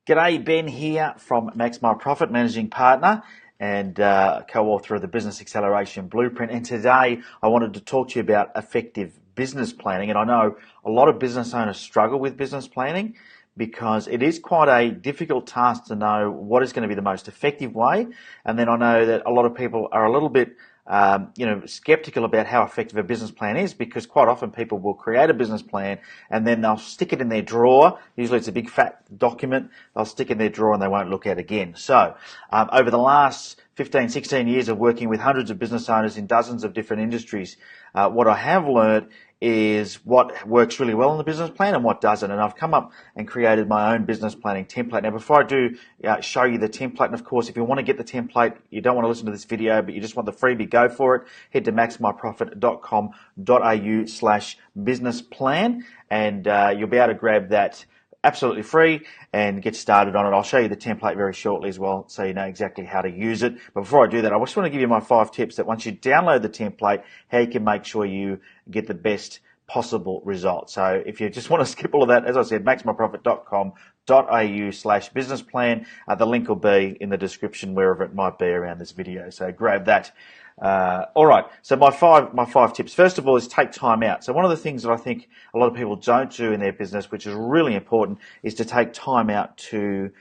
G'day, Ben here from MaxMyProfit, Managing Partner and co-author of the Business Acceleration Blueprint. And today I wanted to talk to you about effective business planning. And I know a lot of business owners struggle with business planning because it is quite a difficult task to know what is going to be the most effective way. And then I know that a lot of people are a little bit skeptical about how effective a business plan is, because quite often people will create a business plan and then they'll stick it in their drawer. Usually it's a big fat document. They'll stick it in their drawer and they won't look at it again. So over the last 15, 16 years of working with hundreds of business owners in dozens of different industries, what I have learned is what works really well in the business plan and what doesn't. And I've come up and created my own business planning template. Now, before I do show you the template, and of course, if you want to get the template, you don't want to listen to this video, but you just want the freebie, go for it. Head to maxmyprofit.com.au/business plan, and you'll be able to grab that absolutely free and get started on it. I'll show you the template very shortly as well, so you know exactly how to use it. But before I do that, I just want to give you my 5 tips that once you download the template, how you can make sure you get the best possible result. So if you just want to skip all of that, as I said, maxmyprofit.com.au/business plan. The link will be in the description wherever it might be around this video. So grab that. All right. So my five tips. First of all, is take time out. So one of the things that I think a lot of people don't do in their business, which is really important, is to take time out to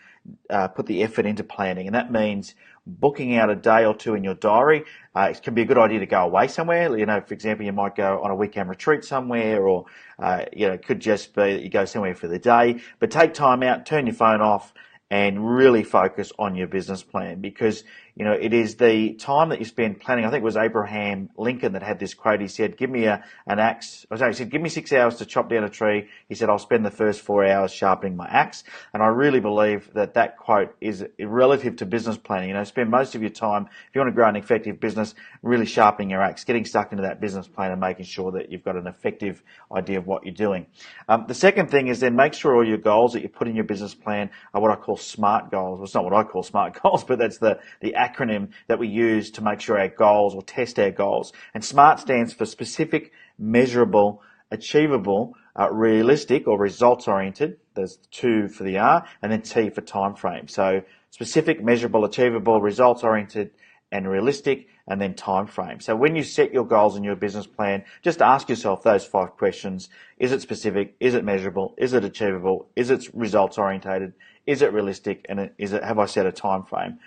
put the effort into planning, and that means booking out a day or two in your diary. It can be a good idea to go away somewhere. You know, for example, you might go on a weekend retreat somewhere, or it could just be that you go somewhere for the day. But take time out, turn your phone off, and really focus on your business plan, because it is the time that you spend planning. I think it was Abraham Lincoln that had this quote. He said, give me an axe. He said, give me 6 hours to chop down a tree. He said, I'll spend the first 4 hours sharpening my axe. And I really believe that quote is relative to business planning. Spend most of your time, if you want to grow an effective business, really sharpening your axe, getting stuck into that business plan and making sure that you've got an effective idea of what you're doing. The second thing is then make sure all your goals that you put in your business plan are what I call SMART goals. Well, it's not what I call SMART goals, but that's the acronym that we use to make sure our goals, or test our goals. And SMART stands for specific, measurable, achievable, realistic or results oriented. There's 2 for the R, and then T for time frame. So specific, measurable, achievable, results oriented, and realistic, and then time frame. So when you set your goals in your business plan, just ask yourself those 5 questions. Is it specific? Is it measurable? Is it achievable? Is it results orientated? Is it realistic? And have I set a time frame?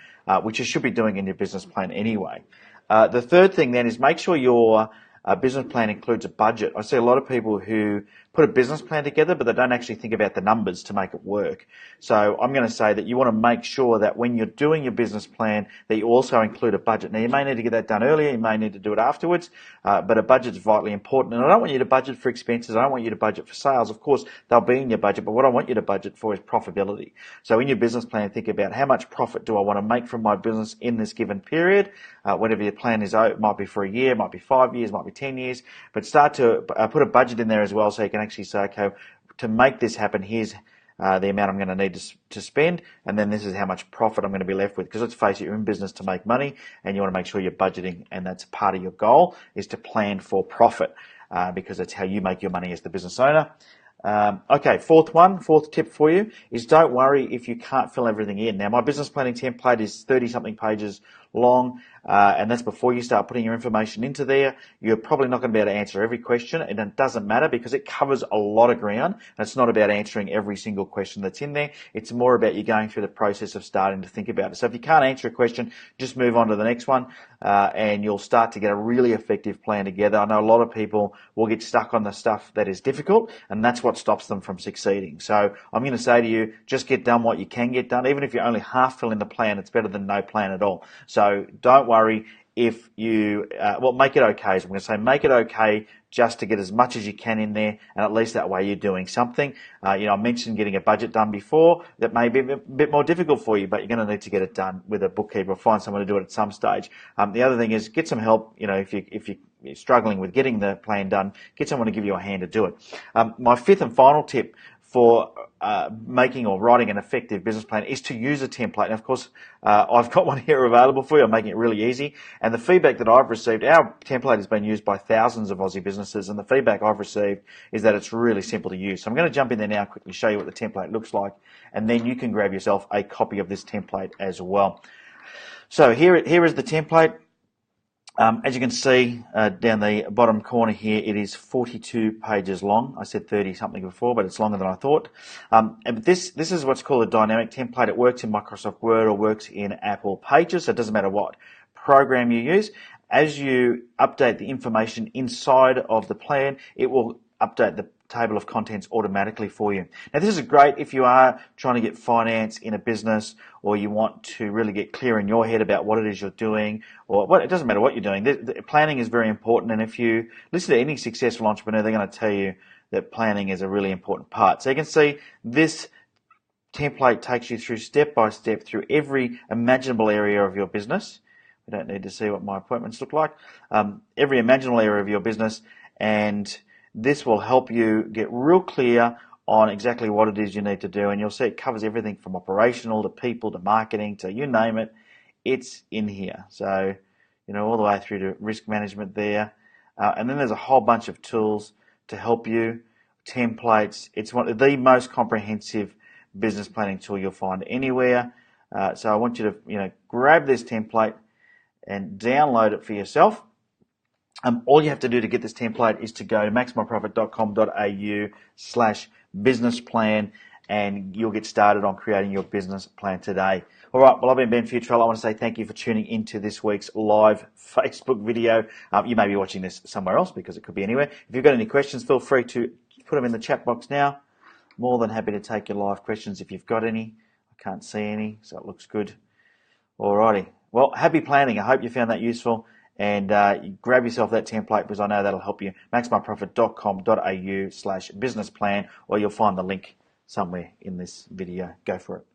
Which you should be doing in your business plan anyway. The third thing then is make sure your business plan includes a budget. I see a lot of people who put a business plan together, but they don't actually think about the numbers to make it work. So I'm going to say that you want to make sure that when you're doing your business plan, that you also include a budget. Now, you may need to get that done earlier, you may need to do it afterwards, but a budget is vitally important. And I don't want you to budget for expenses, I don't want you to budget for sales. Of course, they'll be in your budget, but what I want you to budget for is profitability. So in your business plan, think about how much profit do I want to make from my business in this given period. Whatever your plan is, it might be for a year, it might be 5 years, it might be 10 years, but start to put a budget in there as well, so you can actually say, okay, to make this happen, here's the amount I'm going to need to spend, and then this is how much profit I'm going to be left with. Because let's face it, you're in business to make money, and you want to make sure you're budgeting, and that's part of your goal, is to plan for profit, because that's how you make your money as the business owner. Okay, fourth tip for you is don't worry if you can't fill everything in. Now, my business planning template is 30-something pages long, and that's before you start putting your information into there. You're probably not going to be able to answer every question, and it doesn't matter because it covers a lot of ground, and it's not about answering every single question that's in there. It's more about you going through the process of starting to think about it. So if you can't answer a question, just move on to the next one, and you'll start to get a really effective plan together. I know a lot of people will get stuck on the stuff that is difficult, and that's what stops them from succeeding. So I'm going to say to you, just get done what you can get done. Even if you only half fill in the plan, it's better than no plan at all. So don't worry if you, make it okay. So I'm going to say make it okay just to get as much as you can in there, and at least that way you're doing something. I mentioned getting a budget done before. That may be a bit more difficult for you, but you're going to need to get it done with a bookkeeper or find someone to do it at some stage. The other thing is get some help. If you're struggling with getting the plan done, get someone to give you a hand to do it. My 5th and final tip for making or writing an effective business plan is to use a template. And of course, I've got one here available for you. I'm making it really easy. And the feedback that I've received, our template has been used by thousands of Aussie businesses, and the feedback I've received is that it's really simple to use. So I'm going to jump in there now, quickly show you what the template looks like, and then you can grab yourself a copy of this template as well. So here is the template. As you can see down the bottom corner here, it is 42 pages long. I said 30 something before, but it's longer than I thought. And this is what's called a dynamic template. It works in Microsoft Word or works in Apple Pages, so it doesn't matter what program you use. As you update the information inside of the plan, it will update the table of contents automatically for you. Now, this is great if you are trying to get finance in a business, or you want to really get clear in your head about what it is you're doing, or what, it doesn't matter what you're doing. The planning is very important, and if you listen to any successful entrepreneur, they're going to tell you that planning is a really important part. So you can see this template takes you through step by step through every imaginable area of your business. We don't need to see what my appointments look like. Every imaginable area of your business, and this will help you get real clear on exactly what it is you need to do. And you'll see it covers everything from operational to people to marketing to you name it. It's in here. So, all the way through to risk management there. And then there's a whole bunch of tools to help you, templates. It's one of the most comprehensive business planning tool you'll find anywhere. So I want you to, grab this template and download it for yourself. All you have to do to get this template is to go to maxmyprofit.com.au/business plan, and you'll get started on creating your business plan today. All right, well, I've been Ben Futrell. I want to say thank you for tuning into this week's live Facebook video. You may be watching this somewhere else because it could be anywhere. If you've got any questions, feel free to put them in the chat box now. More than happy to take your live questions if you've got any. I can't see any, so it looks good. All righty. Well, happy planning. I hope you found that useful. And grab yourself that template, because I know that'll help you. maxmyprofit.com.au/business plan, or you'll find the link somewhere in this video. Go for it.